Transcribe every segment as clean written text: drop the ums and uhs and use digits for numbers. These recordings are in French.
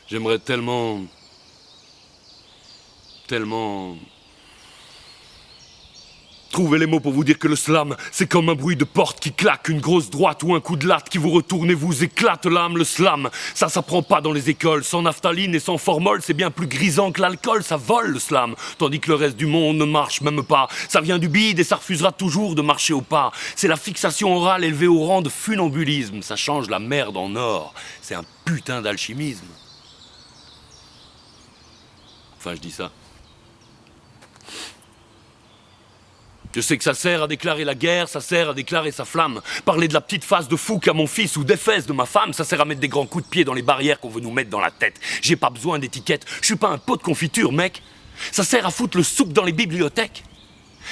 J'aimerais tellement... trouver les mots pour vous dire que le slam, c'est comme un bruit de porte qui claque, une grosse droite ou un coup de latte qui vous retourne et vous éclate l'âme. Le slam, ça s'apprend pas dans les écoles. Sans naphtaline et sans formol, c'est bien plus grisant que l'alcool. Ça vole le slam, tandis que le reste du monde ne marche même pas. Ça vient du bide et ça refusera toujours de marcher au pas. C'est la fixation orale élevée au rang de funambulisme. Ça change la merde en or. C'est un putain d'alchimisme. Enfin, je dis ça. Je sais que ça sert à déclarer la guerre, ça sert à déclarer sa flamme. Parler de la petite face de fou qu'a mon fils ou des fesses de ma femme, ça sert à mettre des grands coups de pied dans les barrières qu'on veut nous mettre dans la tête. J'ai pas besoin d'étiquette, je suis pas un pot de confiture, mec. Ça sert à foutre le souk dans les bibliothèques.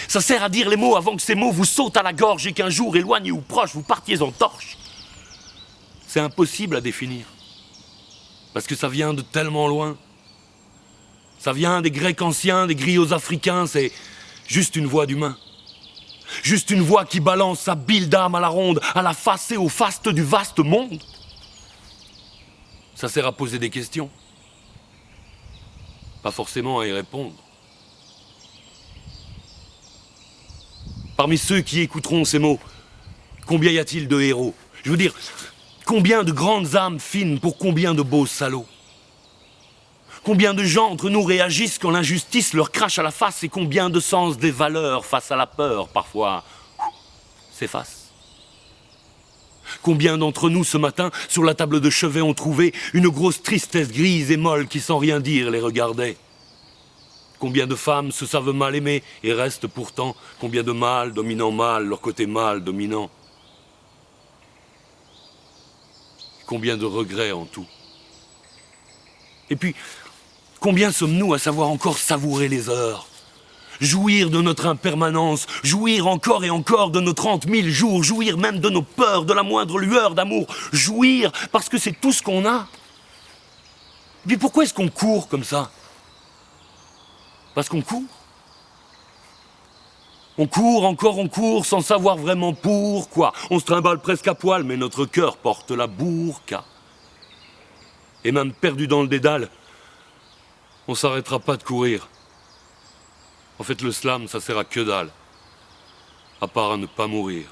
Ça sert à dire les mots avant que ces mots vous sautent à la gorge et qu'un jour, éloigné ou proche, vous partiez en torche. C'est impossible à définir. Parce que ça vient de tellement loin. Ça vient des Grecs anciens, des griots africains, c'est juste une voix d'humain. Juste une voix qui balance sa bile d'âme à la ronde, à la face et au faste du vaste monde. Ça sert à poser des questions. Pas forcément à y répondre. Parmi ceux qui écouteront ces mots, combien y a-t-il de héros? Je veux dire, combien de grandes âmes fines pour combien de beaux salauds? Combien de gens entre nous réagissent quand l'injustice leur crache à la face et combien de sens des valeurs face à la peur, parfois, s'effacent. Combien d'entre nous, ce matin, sur la table de chevet, ont trouvé une grosse tristesse grise et molle qui, sans rien dire, les regardait? Combien de femmes se savent mal aimées et restent pourtant? Combien de mâles dominant mal, leur côté mâle dominant? Combien de regrets en tout? Et puis, combien sommes-nous à savoir encore savourer les heures? Jouir de notre impermanence, jouir encore et encore de nos 30 000 jours, jouir même de nos peurs, de la moindre lueur d'amour, jouir parce que c'est tout ce qu'on a. Mais pourquoi est-ce qu'on court comme ça? Parce qu'on court. On court, encore on court, sans savoir vraiment pourquoi. On se trimballe presque à poil, mais notre cœur porte la bourka. Et même perdu dans le dédale, on s'arrêtera pas de courir. En fait, le slam, ça sert à que dalle, à part à ne pas mourir.